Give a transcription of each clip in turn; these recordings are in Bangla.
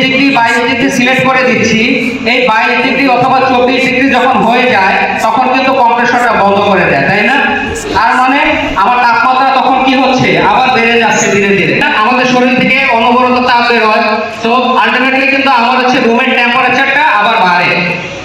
ডিগ্রি 22 ডিগ্রি সিলেক্ট করে দিচ্ছি, এই 22 ডিগ্রি অথবা 24 ডিগ্রি যখন হয়ে যায় তখন কিন্তু কম্প্রেসরটা বন্ধ করে দেয়, তাই না? তার মানে আমার তাপমাত্রা তখন কি হচ্ছে, আবার বেড়ে যাচ্ছে ধীরে ধীরে। আমাদের শরীর থেকে অনবরত তাপ বের হয়, তো আলটিমেটলি কিন্তু আমার হচ্ছে রুমের টেম্পারেচারটা আবার বাড়ে।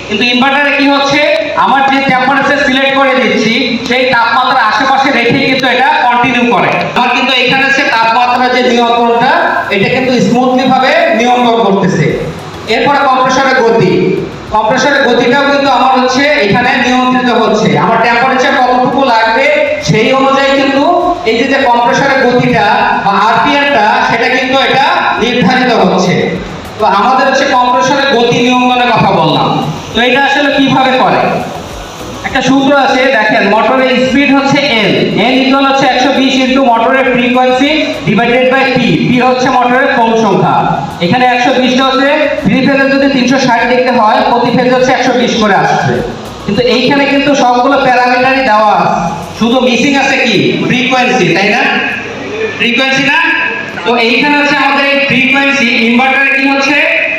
কিন্তু ইনভার্টারে কি হচ্ছে, আমার যে টেম্পারেচার সিলেক্ট করে দিচ্ছি সেই তাপমাত্রার আশেপাশে রেখে কিন্তু এটা কন্টিনিউ করে। আমার কিন্তু এখানে হচ্ছে তাপমাত্রার যে নিয়ন্ত্রণটা, এটা কিন্তু স্মুথলি ভাবে নিয়ন্ত্রণ করতেছে। এরপরে কম্প্রেসরের গতি, কম্প্রেসরের গতিটাও কিন্তু আমার হচ্ছে এখানে নিয়ন্ত্রিত হচ্ছে। আমার টেম্পারেচার কতটুকু লাগবে সেই অনুযায়ী কিন্তু এই যে কম্প্রেসরের গতিটা বা আরপিএমটা সেটা কিন্তু এটা নির্ধারিত হচ্ছে। তো আমাদের হচ্ছে কম্প্রেসরের গতি নিয়ন্ত্রণের কথা বললাম। তো এটা আসলে কিভাবে করে, একটা সূত্র আছে দেখেন, মোটরের স্পিড হচ্ছে এল, এল ইকুয়াল হচ্ছে 120 ইনটু মোটরের frequency divided by P, P হচ্ছে মোটরের পোল সংখ্যা। এখানে 120 টা হচ্ছে, থ্রি ফেজে যদি 360 দেখতে হয় প্রতি ফেজে হচ্ছে 120 করে আসছে। কিন্তু এইখানে কিন্তু সবগুলো প্যারামিটারই দেওয়া আছে, শুধু মিসিং আছে কি ফ্রিকোয়েন্সি, তাই না? ফ্রিকোয়েন্সি না, তো এইখানে হচ্ছে আমাদের এই ফ্রিকোয়েন্সি, ইনভার্টারে কি হচ্ছে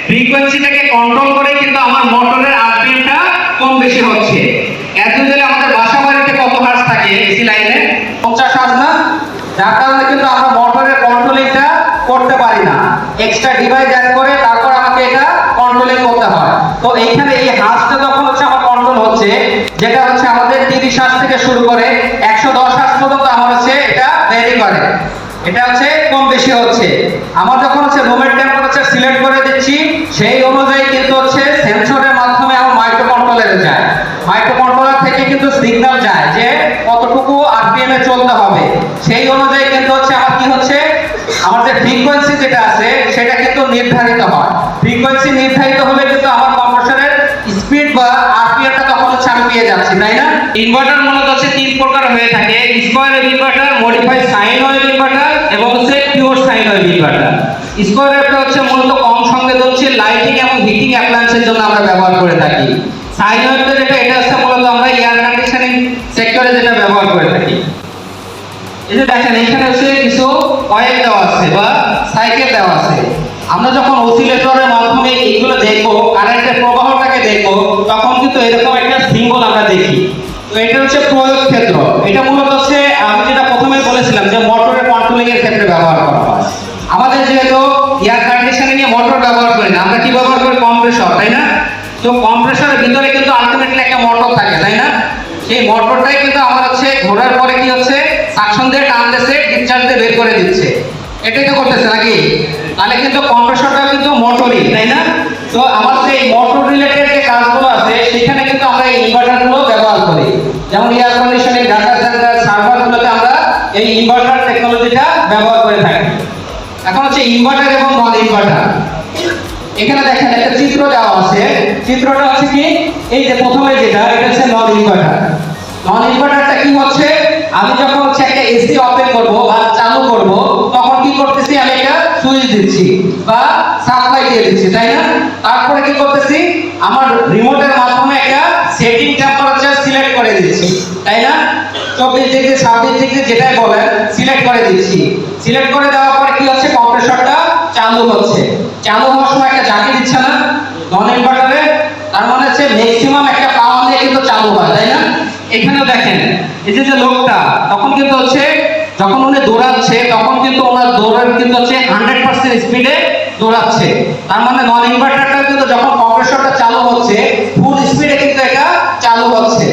ফ্রিকোয়েন্সিটাকে কন্ট্রোল করে কিন্তু আমার মোটরের আরপিএমটা কম বেশি হচ্ছে। অ্যাজ আমাদের বাসা বাড়িতে কত হার্জ থাকে এসি লাইনে, 50 হার্জ না, যার কারণে কিন্তু আমরা মোটরের কন্ট্রোলিংটা করতে পারি না, এক্সট্রা ডিভাইস অ্যাড করে তারপর আমাকে এটা কন্ট্রোলিং করতে হয়। তো এইখানে এই হার্জটা যখন হচ্ছে আমার কন্ট্রোল হচ্ছে, যেটা হচ্ছে আমাদের 30 হার্জ থেকে শুরু করে 110 হার্জ পর্যন্ত আমার হচ্ছে এটা ভ্যারি করে, এটা হচ্ছে কম বেশি হচ্ছে। আমার যখন হচ্ছে রুমের টেম্পারেচার সিলেক্ট করে দিচ্ছি সেই অনুযায়ী কিন্তু হচ্ছে সেন্সরের মাধ্যমে আমার মাইক্রো কন্ট্রোলারে যায়, মাইক্রো কন্ট্রোলার থেকে কিন্তু সিগন্যাল যায় যে কতটুকু আরপিএম এ চলতে হবে। সেই অনুযায়ী কিন্তু হচ্ছে আমার কি হচ্ছে, আমার যে ফ্রিকোয়েন্সি যেটা আছে সেটা কিন্তু নির্ধারিত হয়। ফ্রিকোয়েন্সি নির্ধারিত হলে কিন্তু আমার কম্প্রেসরের স্পিড বা আরপিএমটা তখন হচ্ছে আমি পেয়ে যাচ্ছি, তাই না? ইনভার্টার মূলত হচ্ছে তিন প্রকার হয়ে থাকে, square wave inverter, modified sine wave inverter এবং হচ্ছে pure sine wave inverter. Square ওয়েভটা হচ্ছে মূলত কম সংবেদনশীল লাইটিং এবং হিটিং অ্যাপ্লায়েন্সের জন্য আমরা ব্যবহার করে থাকি। সাইন ওয়েভটা যেটা, এটা হচ্ছে মূলত আমরা এয়ার কন্ডিশনিং সেক্টরে যেটা ব্যবহার করে থাকি। এই যে দেখেন এখানে হচ্ছে কিছু কয়েল দেওয়া আছে বা সাইকেল দেওয়া আছে। আমরা যখন অসিলেটরের মাধ্যমে এইগুলো দেখবো, কারেন্টের প্রবাহটাকে দেখবো, তখন কিন্তু এরকম একটা সিম্বল আমরা দেখি। তো এটা হচ্ছে প্রয়োগ ক্ষেত্র, এটা মূলত হচ্ছে আমি যেটা প্রথমে বলেছিলাম যে মোটরের কন্ট্রোলিং এর ক্ষেত্রে ব্যবহার করা হয়। আমাদের যেহেতু এয়ার কন্ডিশনিং এ মোটর ব্যবহার করি না, আমরা কি ব্যবহার করি কম্প্রেসর, তাই না? তো কম্প্রেসরের ভিতরে কিন্তু আলটিমেটলি একটা মোটর থাকে, তাই না? সেই মোটরটাই কিন্তু আমার হচ্ছে ঘোরার পরে কি হচ্ছে, সাকশন দিয়ে টান দিচ্ছে, ডিসচার্জ দিয়ে বের করে দিচ্ছে, এটাই তো করতেছে নাকি? তাহলে কিন্তু কম্প্রেসরটা কিন্তু মোটরই, তাই না? তো আমার সেই মোটর রিলেটেড যে কাজগুলো আছে সেখানে কিন্তু আমরা এই ইনভার্টারগুলো ব্যবহার করি। যেমন এয়ার কন্ডিশনিং, ডাটা সেন্টার, সার্ভারগুলোতে আমরা এই ইনভার্টার টেকনোলজিটা ব্যবহার করে থাকি। এখন হচ্ছে ইনভার্টার এবং নন ইনভার্টার। এখানে দেখেন একটা চিত্র দেওয়া আছে, চিত্রটা হচ্ছে কি, এই যে প্রথমে যেটা, এটা হচ্ছে নন ইনভার্টার। নন ইনভার্টারটা কি হচ্ছে, আমি যখন হচ্ছে একটা এসি ওপেন করব বা চালু করব তখন কি করতেছি, আমি একটা সুইচ দিচ্ছি বা সাপ্লাই দিয়ে দিচ্ছি, তাই না? তারপরে কি করতেছি, আমার রিমোটের মাধ্যমে একটা সেটিং টেম্পারেচার সিলেক্ট করে দিচ্ছি, তাই না? 24 ডিগ্রি 26 ডিগ্রি যেটাই বলেন সিলেক্ট করে দিচ্ছি। সিলেক্ট করে দেওয়ার পরে কি হচ্ছে, কম্প্রেসরটা চালু হচ্ছে। চালু হওয়ার সময় একটা ঝাঁকি দিচ্ছে না নন ইনভার্টারে, তার মানে হচ্ছে ম্যাক্সিমাম একটা পাওয়ার দিয়ে কিন্তু চালু হয়, তাই না? এখানেও দেখেন এই যে লোকটা তখন কিন্তু হচ্ছে যখন উনি দৌড়াচ্ছে তখন কিন্তু ওনার দৌড়ার কিন্তু হচ্ছে 100% স্পিডে দৌড়াচ্ছে। তার মানে নন ইনভার্টারটা কিন্তু যখন কম্প্রেসরটা চালু হচ্ছে ফুল স্পিডে কিন্তু এটা চালু হচ্ছে।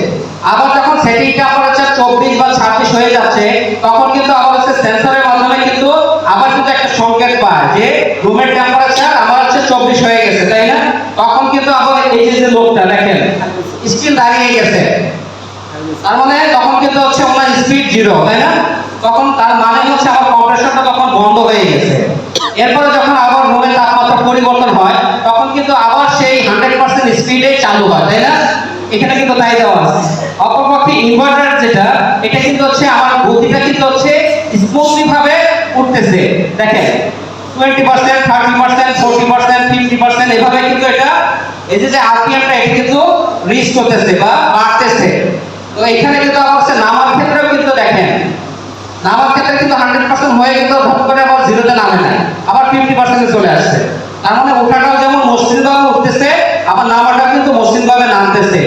আবার যখন সেটিং টেম্পারেচার 24 বা 26 হয়ে যাচ্ছে তখন কিন্তু আবার হচ্ছে সেন্সরের মাধ্যমে কিন্তু আবার কিন্তু একটা সংকেত পায় যে রুমের টেম্পারেচার আমার হচ্ছে 24 হয়ে গেছে, তাই না? তখন কিন্তু আবার এই যে লোকটা দেখেন স্টিল দাঁড়িয়ে গেছে, তার মানে তখন কিন্তু হচ্ছে ওনার স্পিড 0, তাই না? তখন তার মানে হচ্ছে আমার কম্প্রেসরটা তখন বন্ধ হয়ে গেছে। এরপরে যখন আবার রুমের তাপমাত্রা পরিবর্তন হয় তখন কিন্তু আবার সেই 100% স্পিডে চালু হয়, তাই না? এখানে কিন্তু তাই দেওয়া আছে। অপরপক্ষে ইনভার্টার যেটা, এটা কিন্তু হচ্ছে আমার গতিটা কিন্তু হচ্ছে স্মুথলি ভাবে উঠতেছে, দেখেন 20%, 30%, 40%, 50% এভাবে কিন্তু এটা এই যে আরপিএমটা এটা কিন্তু রিচ করতেছে বা বাড়তেছে। তো এখানে কিন্তু আবার হচ্ছে নামার ক্ষেত্রেও কিন্তু দেখেন, নামার ক্ষেত্রে কিন্তু 100% হয়ে কিন্তু হঠাৎ করে আবার 0 তে নামে না, আবার 50% এ চলে আসছে। তার মানে ওঠাটাও যেমন মসৃণভাবে উঠতেছে, আবার নামাটাও কিন্তু মসৃণভাবে নামতেছে।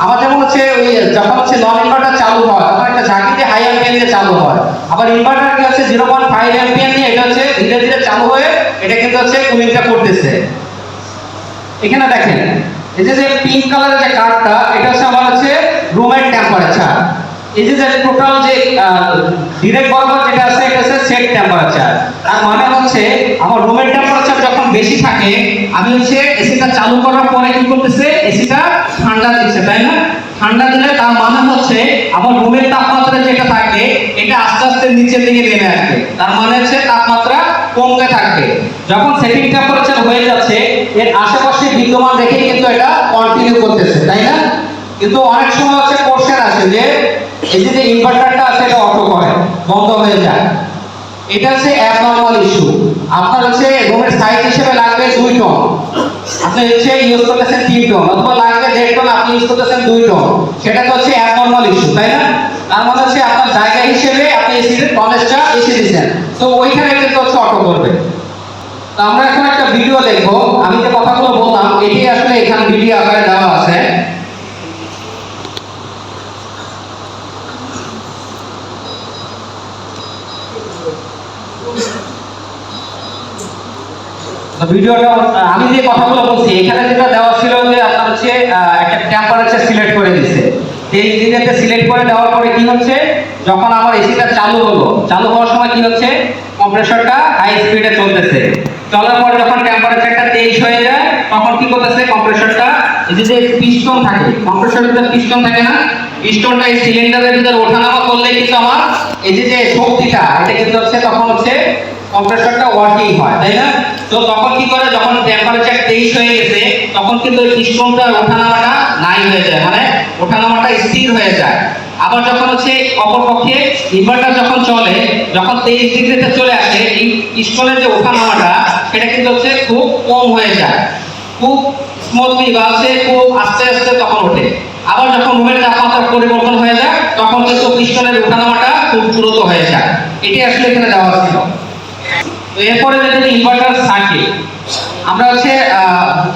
আমার যেমন হচ্ছে ওই যখন হচ্ছে নন ইনভার্টার চালু হয় তখন একটা ঝাঁকি দিয়ে হাই অ্যাম্পিয়ার দিয়ে চালু হয়, আবার ইনভার্টার কি হচ্ছে 0.5 অ্যাম্পিয়ার দিয়ে এটা হচ্ছে ধীরে ধীরে চালু হয়ে এটা কিন্তু হচ্ছে কুলিংটা করতেছে। এখানে দেখেন এই যে পিঙ্ক কালারের যে কার্ডটা এটা হচ্ছে আমার হচ্ছে রুমের টেম্পারেচার। এই যে টোটাল যে ডিরেক্ট বরাবর যেটা আছে এটা হচ্ছে সেট টেম্পারেচার। তার মানে হচ্ছে আমার রুমের টেম্পারেচার যখন বেশি থাকে আমি হচ্ছে এসিটা চালু করার পরে কি করতেছে এসিটা ঠান্ডা দিচ্ছে, তাই না? ঠান্ডা দিলে তার মানে হচ্ছে আমার রুমের তাপমাত্রা যেটা থাকে এটা আস্তে আস্তে নিচের দিকে নেমে আসবে, তার মানে হচ্ছে তাপমাত্রা কমতে থাকবে। যখন সেটিং টেম্পারেচার হয়ে যাচ্ছে এর আশেপাশে বিদ্যমান রেখে কিন্তু এটা কন্টিনিউ করতেছে, তাই না? কিন্তু অনেক সময় হচ্ছে কোশ্চেন আসে যে এই যে ইনভার্টারটা আছে এটা অটো করে বন্ধ হয়ে যায়, এটা হচ্ছে অ্যাবনরমাল ইস্যু। আপনার হচ্ছে রুমের সাইজ হিসেবে লাগবে 2 টন, আপনি হচ্ছে ইউজ করতেছেন 3 টন, অথবা লাগবে 1.5 টন, আপনি ইউজ করতেছেন 2 টন, সেটা তো হচ্ছে অ্যাবনরমাল ইস্যু, তাই না? তার মানে হচ্ছে আপনার জায়গা হিসেবে আপনি এসির টনেজটা বেশি দিচ্ছেন, তো ওইখানে কিন্তু হচ্ছে অটো করবে। তো আমরা এখন একটা ভিডিও দেখবো, আমি যে কথাগুলো বললাম এটি আসলে এখানে ভিডিও আকারে দেওয়া আছে। ভিডিওটা আমি যে কথাগুলো বলছি এখানে যেটা দেওয়া ছিল যে আপনার হচ্ছে একটা টেম্পারেচার সিলেক্ট করে দিচ্ছে, এই জিনিসটা সিলেক্ট করে দেওয়ার পরে কি হচ্ছে যখন আমার এসিটা চালু হলো, চালু হওয়ার সময় কি হচ্ছে কম্প্রেসরটা হাই স্পিডে চলতেছে, চলার পরে যখন টেম্পারেচারটা 23 হয়ে যায় তখন কি করতেছে কম্প্রেসরটা এই যে পিস্টন থাকে, কম্প্রেসরের ভিতরে পিস্টন থাকে না, পিস্টনটা এই সিলিন্ডারের ভিতরে ওঠানামা করলে কিন্তু আমার এই যে শক্তিটা এটা কিন্তু হচ্ছে তখন হচ্ছে কম্প্রেসরটা ওয়ার্কিং হয়, তাই না? তো তখন কি করে যখন টেম্পারেচার 23 হয়ে গেছে তখন কিন্তু ওই পিস্টনটা ওঠানামাটা নাই হয়ে যায়, মানে ওঠানামাটা স্থির হয়ে যায়। আবার যখন হচ্ছে অপরপক্ষে ইনভার্টার যখন চলে যখন 23 ডিগ্রিতে চলে আসে এই পিস্টনের যে ওঠানামাটা সেটা কিন্তু হচ্ছে খুব কম হয়ে যায়, খুব স্মুথলি বা হচ্ছে খুব আস্তে আস্তে তখন ওঠে। আবার যখন রুমের তাপমাত্রা পরিবর্তন হয়ে যায় তখন কিন্তু পিস্টনের ওঠানামাটা খুব দ্রুত হয়ে যায়। এটি আসলে এখানে দেওয়া ছিল। তো এরপরে যদি ইনভার্টার সার্কিট, আমরা হচ্ছে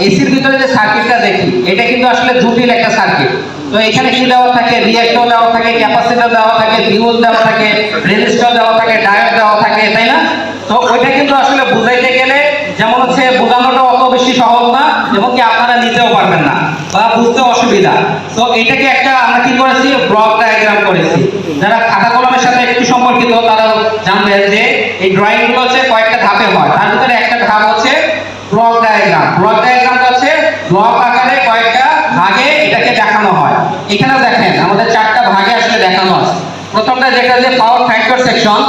এসির ভিতরে যে সার্কিটটা দেখি এটা কিন্তু আসলে জটিল একটা সার্কিট। তো এখানে কি দেওয়া থাকে, রিঅ্যাক্টর দেওয়া থাকে, ক্যাপাসিটর দেওয়া থাকে, ফিউজ দেওয়া থাকে, রেজিস্টর দেওয়া থাকে, ডায়োড দেওয়া থাকে, তাই না? তো ওইটা কিন্তু আসলে বুঝাইতে গেলে যেমন হচ্ছে বোঝানোটা অত বেশি সহজ না এবং কি আপনারা নিতেও পারবেন না বা বুঝতে অসুবিধা। তো এটাকে একটা আমরা কি করেছি ব্লক ডায়াগ্রাম করেছি, যারা খাতা কলমের সাথে একটু সম্পর্কিত তারা জানবেন যে এই ড্রয়িং গুলো হচ্ছে কয়েকটা ধাপে হয়, তার ভিতরে একটা ধাপ হচ্ছে ব্লক ডায়াগ্রাম। ব্লক ডায়াগ্রামটা হচ্ছে ব্লক আকারে কয়েকটা ভাগে এটাকে দেখানো হয়। এখানে দেখেন আমাদের 4টা ভাগে আসলে দেখানো আছে। প্রথমটা যেটা যে পাওয়ার ফ্যাক্টর সেকশন,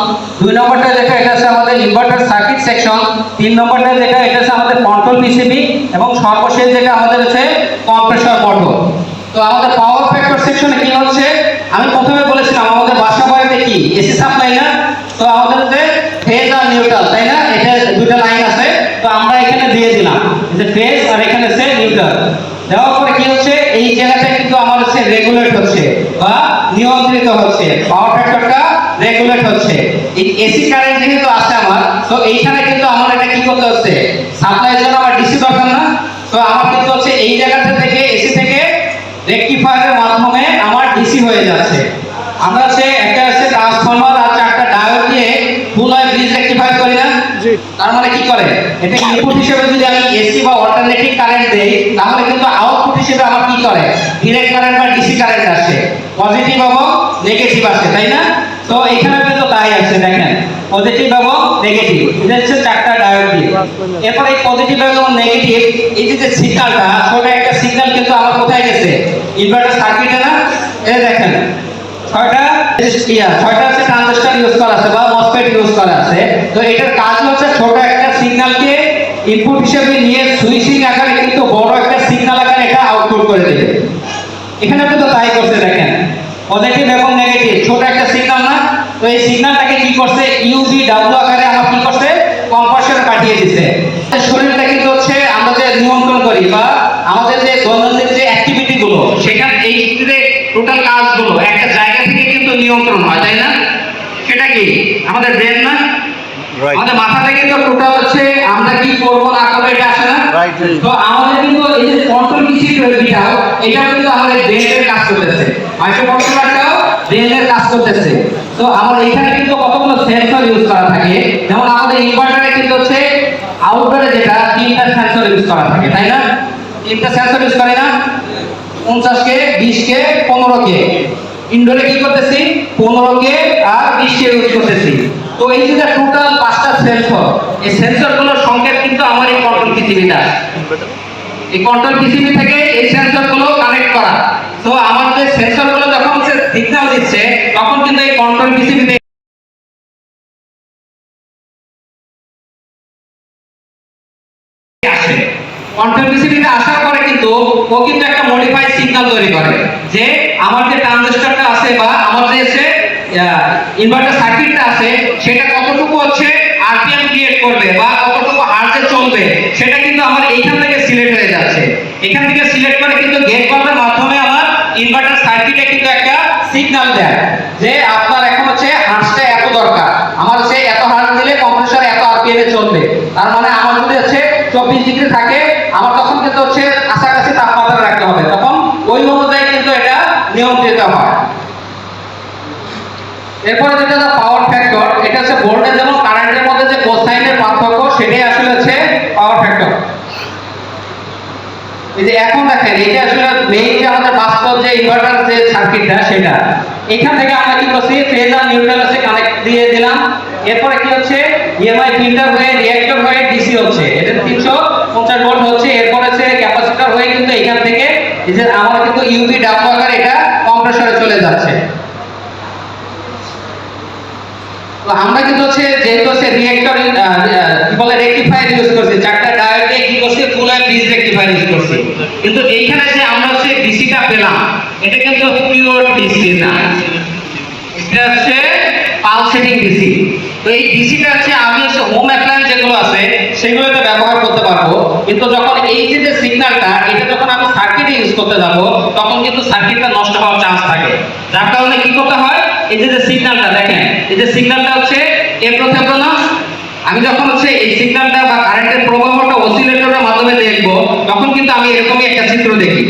2 নম্বরটা যেটা এটা হচ্ছে আমাদের ইনভার্টার সার্কিট সেকশন, 3 নম্বরটা যেটা এটা হচ্ছে আমাদের কন্ট্রোল পিসিবি এবং সর্বশেষ যেটা আমাদের হচ্ছে কম্প্রেসর মোটর। তো আমাদের পাওয়ার ফ্যাক্টর সেকশনে কি হচ্ছে আমি প্রথমে বলেছিলাম আমাদের বাসা বাড়িতে কি এসি সাপ্লাই না, তো আমাদের যে ফেজ আর নিউট্রাল, তাই না? এটা দুটো লাইন আছে, তো আমরা এখানে দিয়ে দিলাম যে ফেজ আর এখানে হচ্ছে নিউট্রাল। দেওয়ার পরে কি হচ্ছে এই জায়গাটা কিন্তু আমার হচ্ছে রেগুলেট হচ্ছে বা নিয়ন্ত্রিত হচ্ছে, পাওয়ার ফ্যাক্টরটা রেগুলেট হচ্ছে। এই এসি কারেন্ট যেহেতু আছে আমার, তো এইখানে কিন্তু আমার এটা কি করতে হচ্ছে সাপ্লাইয়ের জন্য আমার ডিসি দরকার না, তো আমার কিন্তু হচ্ছে এই জায়গাটা থেকে এসি থেকে রেকটিফায়ারের মাধ্যমে আমার ডিসি হয়ে যাচ্ছে। আমরা হচ্ছে একটা হচ্ছে ট্রান্সফরমার আর 4টা ডায়োড দিয়ে ফুল হয় ব্রিজ রেকটিফায়ার করি না, তার মানে কি করে এটা ইনপুট হিসেবে যদি আমি এসি বা অল্টারনেটিং কারেন্ট দেই তাহলে কিন্তু আউটপুট হিসেবে আমার কি করে ডিরেক্ট কারেন্ট বা ডিসি কারেন্ট আসে, পজিটিভ এবং নেগেটিভ আসে, তাই না? তো এখানে কিন্তু তাই আছে, দেখেন পজিটিভ এবং নেগেটিভ, এটা হচ্ছে 4টা ডায়োড দিয়ে। এরপর এই পজিটিভ এবং নেগেটিভ এই যে সিগন্যালটা ছোট একটা সিগন্যাল কিন্তু আমার কোথায় গেছে ইনভার্টার সার্কিটে না, এই দেখেন 6টা হচ্ছে ট্রানজিস্টর ইউজ করা আছে বা মসফেট ইউজ করা আছে। তো এটার কাজ হচ্ছে ছোট একটা সিগন্যালকে ইনপুট হিসেবে নিয়ে সুইচিং আকারে কিন্তু বড় একটা সিগন্যাল আকারে এটা আউটপুট করে দেবে। এখানে কিন্তু তাই করছে, দেখেন পজিটিভ এবং নেগেটিভ ছোট একটা সিগন্যাল না, তো এই সিগন্যালটাকে কি করছে ইউভি ডাব্লিউ আকারে আমার কি করছে কম্প্রেসরে পাঠিয়ে দিচ্ছে। শরীরটা কিন্তু হচ্ছে আমরা যে নিয়ন্ত্রণ করি বা আমাদের যে দৈনন্দিন যে অ্যাক্টিভিটি গুলো সেখানে এই যে টোটাল কাজগুলো একটা জায়গা থেকে কিন্তু নিয়ন্ত্রণ হয়, তাই না? সেটা কি আমাদের ব্রেন না, আমাদের মাথা থেকে তো টোটাল হচ্ছে আমরা কি করবো না করবো এটা আসলে তো আমাদের কিন্তু এই যে কন্ট্রোল পিসিবি ওইটাও এটাও কিন্তু আমাদের ব্রেনের কাজ করতেছে, মাইক্রোকন্ট্রোলারটাও ব্রেনের কাজ করতেছে। তো আমার এখানে কিন্তু কতগুলো সেন্সর ইউজ করা থাকে, যেমন আমাদের ইনভার্টারে কিন্তু হচ্ছে আউটডোরে যেটা 3টা সেন্সর ইউজ করা থাকে, তাই না? 3টা সেন্সর ইউজ করে না, 50K 20K 15K। ইনডোরে কি করতেছি 15K আর 20K ইউজ করতেছি। তো এই যে টোটাল 5টা সেন্সর, এই সেন্সরগুলোর সংকেত কিন্তু আমার এই কন্ট্রোল পিসিবিটা, এই কন্ট্রোল পিসিবি থেকে এই সেন্সরগুলো কানেক্ট করা। তো আমার যে সেন্সরগুলো যখন সিগন্যাল দিচ্ছে তখন কিন্তু এই কন্ট্রোল পিসিবিতে আসে। কন্ট্রোল পিসিবিতে আসার পরে কিন্তু ও কিন্তু একটা মডিফাইড সিগন্যাল তৈরি করে যে আমার যে ট্রানজিস্টরটা আছে বা আমার যে ইনভার্টার সার্কিটটা আছে সেটা কতটুকু হচ্ছে আরপিএম ক্রিয়েট করবে বা কতটুকু হার্টজে চলবে সেটা কিন্তু আমার এইখান থেকে সিলেক্ট হয়ে যাচ্ছে। এখান থেকে সিলেক্ট করে কিন্তু গেট বাল্বের মাধ্যমে আমার ইনভার্টার সার্কিটে কিন্তু একটা সিগন্যাল দেয় যে আপনার এখন হচ্ছে হার্টজটা এত দরকার, আমার হচ্ছে এত হার্টজ দিলে কম্প্রেসর এত আরপিএম এ চলবে। তার মানে আমার যদি হচ্ছে 24 ডিগ্রি থাকে আমার তখন কিন্তু হচ্ছে কাছাকাছি তাপমাত্রা রাখতে হবে, তখন ওই অনুযায়ী কিন্তু এটা নিয়ন্ত্রিত হয়। এরপরে যেটা পাওয়ার ফ্যাক্টর, এটা হচ্ছে ভোল্টেজ এবং কারেন্টের মধ্যে যে কোসাইনের পার্থক্য সেটাই আসলে হচ্ছে পাওয়ার ফ্যাক্টর। এই যে এখন দেখেন এটা আসলে মেইন যে আমাদের বাস্তব যে ইনভার্টার যে সার্কিটটা সেটা, এখান থেকে আমরা কি করছি ফেজ আর নিউট্রাল হচ্ছে কানেক্ট দিয়ে দিলাম। এরপরে কি হচ্ছে ইএমআই ফিল্টার হয়ে রিঅ্যাক্টর হয়ে ডিসি হচ্ছে, এটা 350 ভোল্ট হচ্ছে। এরপর হচ্ছে ক্যাপাসিটর হয়ে কিন্তু এখান থেকে এই যে আমরা কিন্তু ইউভি ডাব্লিউ আকারে এটা কম্প্রেসরে চলে যাচ্ছে। তো আমরা কিন্তু হচ্ছে যেহেতু হচ্ছে রিঅ্যাক্টর কি বলে রেকটিফায়ার ইউজ করছি, 4টা ডায়োড দিয়ে কি করছি ফুল ওয়েভ ব্রিজ রেকটিফায়ার ইউজ করছি। কিন্তু এইখানে যে আমরা হচ্ছে ডিসিটা পেলাম এটা কিন্তু পিওর ডিসি না, এটা হচ্ছে পালসেটিং ডিসি। তো এই ডিসিটা হচ্ছে আমি হচ্ছে হোম অ্যাপ্লায়েন্স যেগুলো আছে সেগুলোতে ব্যবহার করতে পারবো, কিন্তু যখন এই যে সিগন্যালটা এটা যখন আমি সার্কিটে ইউজ করতে যাব তখন কিন্তু সার্কিটটা নষ্ট হওয়ার চান্স থাকে। যার কারণে কি করতে হয় এই যে সিগন্যালটা দেখেন, এই যে সিগন্যালটা হচ্ছে এবড়ো থেবড়ো না, আমি যখন হচ্ছে এই সিগন্যালটা বা কারেন্টের প্রবাহটা অসিলেটরের মাধ্যমে দেখবো তখন কিন্তু আমি এরকমই একটা চিত্র দেখি।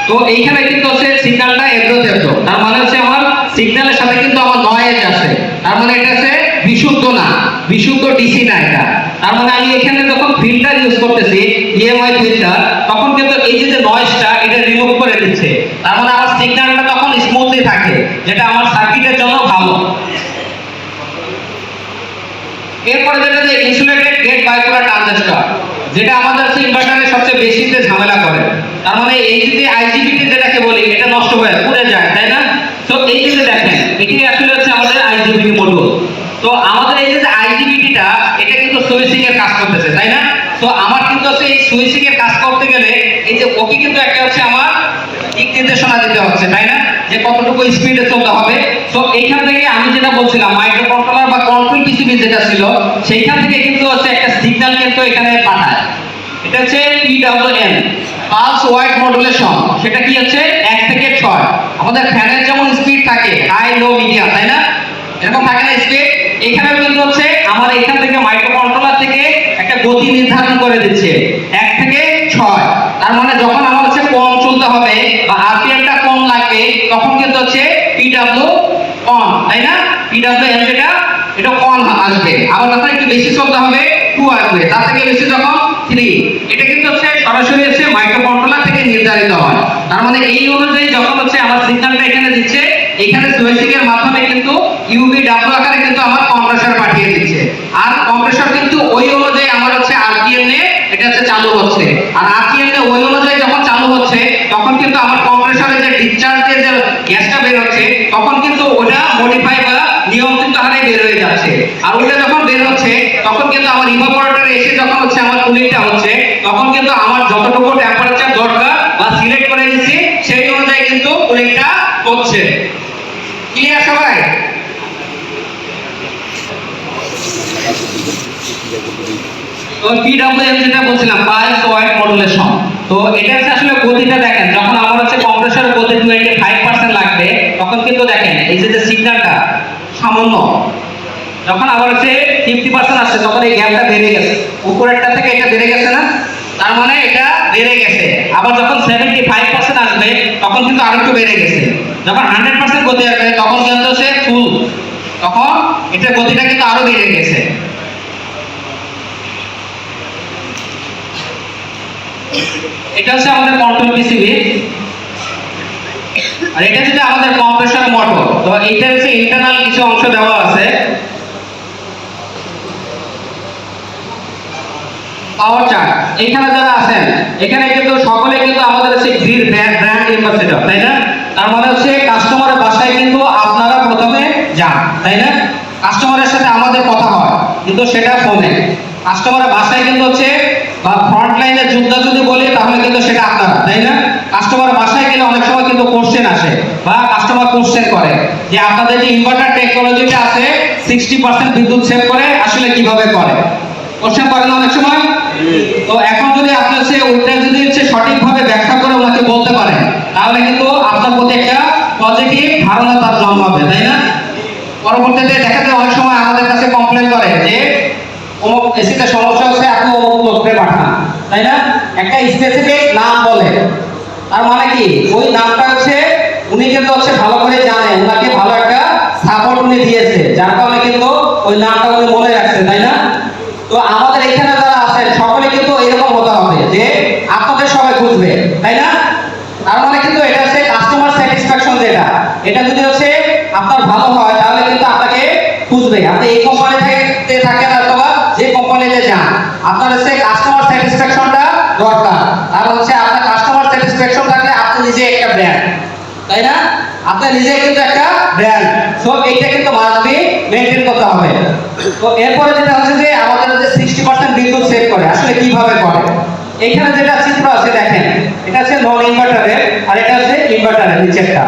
তো এইখানে কিন্তু হচ্ছে সিগন্যালটা এবড়ো থেবড়ো, তার মানে হচ্ছে আমার সিগন্যালের সাথে কিন্তু আমার নয়েজ আছে, তার মানে এটা হচ্ছে বিশুদ্ধ না, বিশুদ্ধ ডিসি না এটা। তার মানে আমি এখানে যখন ফিল্টার ইউজ করতেছি ইএমআই ফিল্টার তখন কিন্তু এই যে নয়েজটা এটা রিমুভ করে দিচ্ছে, তার মানে আমার সিগন্যালটা তখন স্মুথলি থাকে, যেটা আমার সার্কিটের জন্য ভালো। এরপরে যেটা যে ইনসুলেটেড গেট বাইপোলার ট্রানজিস্টর, যেটা আমাদের হচ্ছে ইনভার্টারে সবচেয়ে বেশিতে ঝামেলা করে। তার মানে এই যে আইজিবিটি যেটাকে বলি এটা নষ্ট হয়ে পুড়ে যায়, তাই না? তো এই যে দেখেন এটি আসলে হচ্ছে আমাদের আইজিবিটি মডিউল। তো আমাদের এই যে আইজিবিটিটা এটা কিন্তু সুইচিং এর কাজ করতেছে, তাই না? তো আমার কিন্তু হচ্ছে এই সুইচিং এর কাজ করতে গেলে এই যে ওকে কিন্তু একটা হচ্ছে আমার দিক নির্দেশনা দিতে হচ্ছে, তাই না, যে কতটুকু স্পিডে চলতে হবে। তো এইখান থেকে আমি যেটা বলছিলাম মাইক্রোকন্ট্রোলার বা কন্ট্রোল পিসিবি যেটা ছিল সেইখান থেকে কিন্তু হচ্ছে একটা সিগন্যাল কিন্তু এখানে পাঠায়, এটা হচ্ছে পিডব্লিউএম পালস ওয়াইড মডুলেশন। সেটা কি হচ্ছে 1 থেকে 6। আমাদের ফ্যানের যেমন স্পিড থাকে হাই লো মিডিয়াম, তাই না, এরকম থাকে না স্পিড, এখানে কিন্তু হচ্ছে আমার এখান থেকে মাইক্রোকন্ট্রোলার থেকে একটা গতি নির্ধারণ করে দিচ্ছে 1 থেকে 6। তার মানে যখন আমার হচ্ছে কম চলতে হবে বা আরপিএমটা কম লাগবে তখন কিন্তু হচ্ছে পিডব্লিউ অন, তাই না, পিডব্লিউএম যেটা এটা অন আসবে। আবার যখন একটু বেশি চলতে হবে 2 আসবে, তার থেকে বেশি যখন 3। এটা কিন্তু হচ্ছে সরাসরি হচ্ছে মাইক্রোকন্ট্রোলার থেকে নির্ধারিত হয়। তার মানে এই অনুযায়ী যখন হচ্ছে আমার সিগন্যালটা এখানে দিচ্ছে এখানে সুইচিং এর মাধ্যমে কিন্তু ইউভি ডাব্লিউ আকারে কিন্তু আমার কম্প্রেসর পাঠিয়ে দিচ্ছে, আর কম্প্রেসর কিন্তু ওই অনুযায়ী আমার হচ্ছে আরপিএম এ এটা হচ্ছে চালু হচ্ছে, আর আরপিএম এ ওই অনুযায়ী যখন চালু হচ্ছে তখন কিন্তু আমার কম্প্রেসরে যে ডিসচার্জ দিয়ে যে গ্যাসটা বের হচ্ছে তখন কিন্তু ওটা মডিফাই বা নিয়ন্ত্রিত হারে বের হয়ে যাচ্ছে। আর ওটা যখন বের হচ্ছে তখন কিন্তু আমার ইভাপোরেটরে এসে যখন হচ্ছে আমার কুলিংটা হচ্ছে তখন কিন্তু আমার যতটুকু টেম্পারেচার দরকার বা সিলেক্ট করে দিচ্ছি সেই অনুযায়ী কিন্তু কুলিংটা হচ্ছে। ক্লিয়ার সবাই? তো পিডব্লিউএম যেটা বলছিলাম পালস ওয়াইড মডুলেশন, তো এটা আসলে গতিটা দেখেন যখন আমার হচ্ছে কম্প্রেসরের গতি 25% লাগবে তখন কিন্তু দেখেন এই যে সিগন্যালটা সামান্য, যখন আবার হচ্ছে 50% আসছে তখন এই গ্যাপটা বেড়ে গেছে, উপরেরটা থেকে এটা বেড়ে গেছে না, তার মানে এটা বেড়ে গেছে। আবার যখন 75% আসবে তখন কিন্তু আরেকটু বেড়ে গেছে। যখন 100% গতি আসবে তখন কিন্তু সে ফুল, তখন এটার গতিটা কিন্তু আরো বেড়ে গেছে। এটা হচ্ছে আমাদের কন্ট্রোল পিসিবি, আর এটা হচ্ছে আমাদের কম্প্রেসর মোটর। তো এইটা হচ্ছে ইন্টারনাল কিছু অংশ দেওয়া আছে। পাওয়ার চার্ট এখানে যারা আছেন এখানে কিন্তু সকলে কিন্তু আমাদের হচ্ছে গ্রিড ব্র্যান্ড এম্বাসেডর, তাই না? তার মানে হচ্ছে কাস্টমারের বাসায় কিন্তু আপনারা প্রথমে যান, তাই না? কাস্টমারের সাথে আমাদের কথা হয় কিন্তু সেটা ফোনে। কাস্টমারের বাসায় কিন্তু হচ্ছে বা ফ্রন্ট লাইনে যোদ্ধা যদি বলি তাহলে কিন্তু সেটা আপনারা, তাই না? কাস্টমার বাসায় গেলে অনেক সময় কিন্তু কোশ্চেন আসে বা কাস্টমার কোশ্চেন করে যে আপনাদের যে ইনভার্টার টেকনোলজিটা আছে 60% বিদ্যুৎ সেভ করে, আসলে কিভাবে করে? কোশ্চেন করেন অনেক সময়। তো এখন যদি আপনি হচ্ছে ওইটা যদি হচ্ছে সঠিকভাবে ব্যাখ্যা করে ওনাকে বলতে পারেন তাহলে কিন্তু আপনার প্রতি একটা পজিটিভ ধারণা তার জন্মাবে, তাই না? পরবর্তীতে দেখা যায় অনেক সময় আমাদের কাছে কমপ্লেন করে যে অমুক এসিতে সমস্যা হচ্ছে, আপনি অমুক লোককে পাঠান, তাই না? একটা স্পেসিফিক নাম বলে, তার মানে কি ওই নামটা হচ্ছে উনি কিন্তু হচ্ছে ভালো করে জানে, ওনাকে ভালো একটা সাপোর্ট উনি দিয়েছে, যার কারণে কিন্তু ওই নামটা উনি মনে রাখছে, তাই না? তো আমাদের এখানে যারা আছেন সকলে কিন্তু এরকম হতে হবে যে আপনাদের সবাই খুঁজবে, তাই না? তার মানে কিন্তু এটা হচ্ছে কাস্টমার স্যাটিসফ্যাকশন, যেটা এটা যদি হচ্ছে আপনার ভালো হয় তাহলে কিন্তু আপনাকে খুঁজবে। আপনি এই কোম্পানিতে থাকেন অথবা যে কোম্পানিতে যান, আপনার হচ্ছে কাস্টমার স্যাটিসফ্যাকশনটা দরকার। আর হচ্ছে আপনার কাস্টমার স্যাটিসফ্যাকশন থাকলে আপনি নিজে একটা ব্র্যান্ড, তাই না? আপনি নিজে কিন্তু একটা ব্র্যান্ড, সো এইটা কিন্তু মাস্ট বি মেইনটেইন করতে হবে। তো এরপরে যেটা হচ্ছে যে আমাদের যে 60% বিদ্যুৎ সেভ করে, আসলে কিভাবে করে? এখানে যেটা চিত্র আছে দেখেন, এটা হচ্ছে নন ইনভার্টারের আর এটা হচ্ছে ইনভার্টারের নিচেরটা।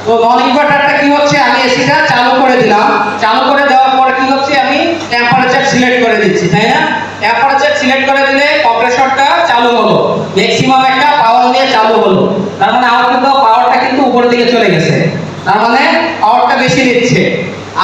তো নন ইনভার্টারটা কি হচ্ছে, আমি এসিটা চালু করে দিলাম, চালু করে দেওয়ার পরে কি হচ্ছে আমি টেম্পারেচার সিলেক্ট করে দিচ্ছি, তাই না? টেম্পারেচার সিলেক্ট করে দিলে কম্প্রেসরটা চালু হলো, ম্যাক্সিমাম একটা পাওয়ার নিয়ে চালু হলো। তার মানে আমার কিন্তু পাওয়ারটা কিন্তু উপরের দিকে চলে গেছে, তার মানে পাওয়ারটা বেশি নিচ্ছে।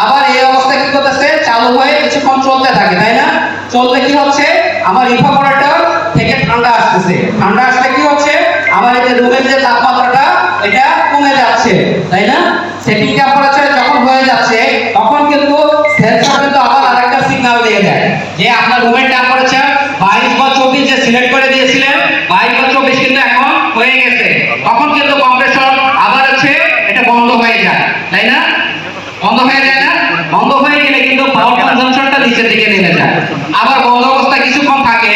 আবার এই অবস্থা কি করতেছে, চালু হয়ে কিছুক্ষণ চলতে থাকে, তাই না? চললে কি হচ্ছে আমার ইভাপোরেটর থেকে ঠান্ডা আসতেছে, ঠান্ডা আসলে কি হচ্ছে আমার এই যে রুমের যে তাপমাত্রাটা এটা কমে যাচ্ছে, তাই না? সেটিং টেম্পারেচার যখন হয়ে যাচ্ছে তখন কিন্তু সেন্সর কিন্তু আবার আরেকটা সিগন্যাল দিয়ে দেয় যে আপনার রুমের টেম্পারেচার 22 বা 24 যে সিলেক্ট করে দিয়েছিলেন 22 বা 24 কিন্তু এখন হয়ে গেছে। তখন কিন্তু কম্প্রেসর আবার হচ্ছে এটা বন্ধ হয়ে যায়, তাই না? বন্ধ হয়ে যায় না? বন্ধ হয়ে গেলে কিন্তু পাওয়ার কনজাম্পশনটা নিচের দিকে নেমে যায়। আবার বন্ধ অবস্থায় কিছুক্ষণ থাকে,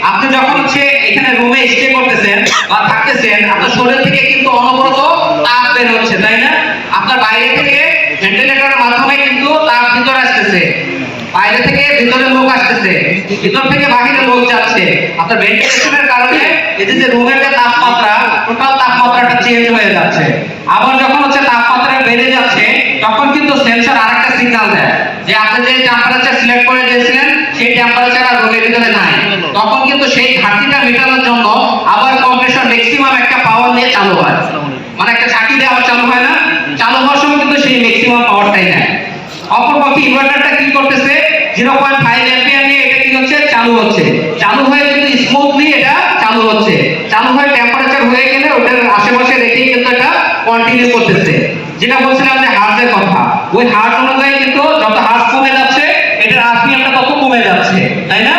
আপনি যখন হচ্ছে এখানে রুমে স্টে করতেছেন বা থাকতেছেন আপনার শরীর থেকে কিন্তু অনবরত তাপ বের হচ্ছে, তাই না? আপনার বাইরে থেকে ভেন্টিলেটরের মাধ্যমে কিন্তু তাপ ভিতরে আসতেছে, বাইরে থেকে ভিতরে লোক আসতেছে, ভিতর থেকে বাহিরে লোক যাচ্ছে। আপনার ভেন্টিলেশনের কারণে এই যে রুমের যে তাপমাত্রা টোটাল তাপমাত্রাটা চেঞ্জ হয়ে যাচ্ছে। আবার যখন হচ্ছে তাপমাত্রা বেড়ে যাচ্ছে তখন কিন্তু সেন্সর আরেকটা সিগন্যাল দেয় যে আপনি যে টেম্পারেচার সিলেক্ট করে দিয়েছিলেন সেই টেম্পারেচার আর রুমের ভিতরে নাই। তখন কিন্তু সেই ঘাটতিটা মেটানোর জন্য আবার কম্প্রেসর ম্যাক্সিমাম একটা পাওয়ার নিয়ে চালু হয়, মানে একটা ঝাঁকি দিয়ে আবার চালু হয় না? চালু হওয়ার সময় কিন্তু সেই ম্যাক্সিমাম পাওয়ারটাই নেয়। অপরপক্ষে ইনভার্টারটা কি করতেছে 0.5 অ্যাম্পিয়ার নিয়ে এটা কি হচ্ছে চালু হচ্ছে, চালু হয়ে কিন্তু স্মুথলি এটা চালু হচ্ছে, চালু হয়ে টেম্পারেচার হয়ে গেলে ওটার আশেপাশে রেখেই কিন্তু এটা কন্টিনিউ করতেছে। যেটা বলছিলাম যে হার্জের কথা, ওই হার্জ অনুযায়ী কিন্তু যত হার্জ কমে যাচ্ছে এটার আরপিএমটা তত কমে যাচ্ছে, তাই না?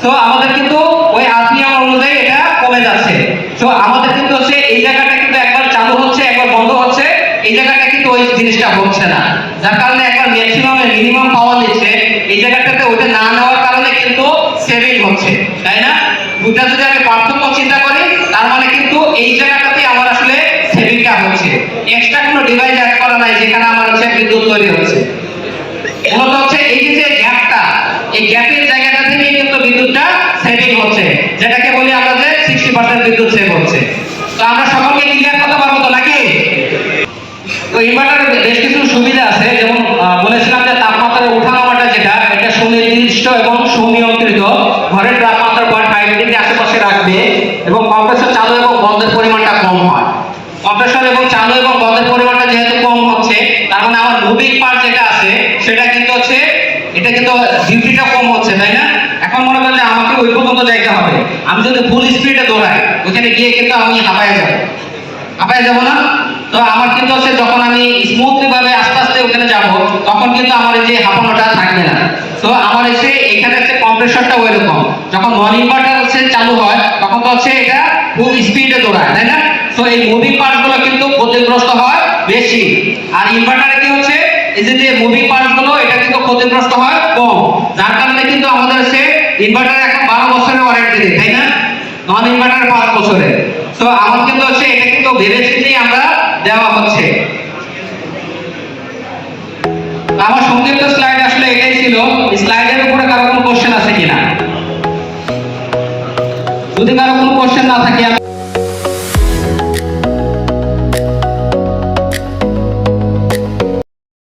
তো আমাদের কিন্তু ওই আরপিএম অনুযায়ী এটা কমে যাচ্ছে। তো আমাদের কিন্তু হচ্ছে এই জায়গাটা কিন্তু একবার চালু হচ্ছে একবার বন্ধ হচ্ছে, এই জায়গাটা কিন্তু ওই জিনিসটা হচ্ছে না, যার কারণে একবার ম্যাক্সিমাম মিনিমাম পাওয়ার দিচ্ছে, এই জায়গাটাতে ওটা না নেওয়ার কারণে কিন্তু সেভিং হচ্ছে, তাই না? দুটা যদি আমি পার্থক্য চিন্তা করি তার মানে কিন্তু এই জায়গাটাতে আমার আসলে সেভিংটা হচ্ছে, এক্সট্রা কোনো ডিভাইস অ্যাড করা নাই যেখানে আমার হচ্ছে বিদ্যুৎ তৈরি হচ্ছে। মূলত হচ্ছে এই যে গ্যাপটা, এই গ্যাপের জায়গাটা থেকে কিন্তু বিদ্যুৎটা সেভিং হচ্ছে, যেটাকে বলি আমরা যে 60% বিদ্যুৎ সেভ হচ্ছে। তো আমরা সকলকে ক্লিয়ার করতে পারবো তো নাকি? তো ইনভার্টারের বেশ কিছু সুবিধা আছে, যেমন বলেছিলাম যে তাপমাত্রার ওঠানামাটা যেটা এটা সুনির্দিষ্ট এবং সুনিয়ন্ত্রিত, ঘরের তাপমাত্রা 0.5 ডিগ্রি আশেপাশে রাখবে এবং কম্প্রেসর চালু এবং বন্ধের পরিমাণটা কম হয়। কম্প্রেসর এবং চালু এবং বন্ধের পরিমাণটা যেহেতু কম হচ্ছে তার মানে আমার মুভিং পার্ট যেটা আছে সেটা কিন্তু হচ্ছে এটা কিন্তু ডিউটিটা কম হচ্ছে, তাই না? এখন মনে করেন যে আমাকে ওই পর্যন্ত যাইতে হবে, আমি যদি ফুল স্পিডে দৌড়াই ওখানে গিয়ে কিন্তু আমি হাঁপায় যাব না? তো আমার কিন্তু হচ্ছে যখন আমি স্মুথলি ভাবে আস্তে আস্তে ওখানে যাব তখন কিন্তু আমার এই যে হাঁপানোটা থাকবে না। তো আমার এসে এখানে হচ্ছে কম্প্রেসরটা ওইরকম, যখন নন ইনভার্টার হচ্ছে চালু হয় তখন তো হচ্ছে এটা খুব স্পিডে দৌড়ায়, তাই না? তো এই মুভিং পার্টস গুলো কিন্তু ক্ষতিগ্রস্ত হয় বেশি, আর ইনভার্টারে কি হচ্ছে এই যে মুভিং পার্টস গুলো এটা কিন্তু ক্ষতিগ্রস্ত হয় কম, যার কারণে কিন্তু আমাদের হচ্ছে ইনভার্টারে এখন 12 বছরের ওয়ারেন্টি দেয়, তাই না? নন ইনভার্টার 5 বছরে। তো আমার কিন্তু হচ্ছে এটা কিন্তু ভেবে চিন্তেই আমরা দেওয়া হচ্ছে। আমার সংক্ষিপ্ত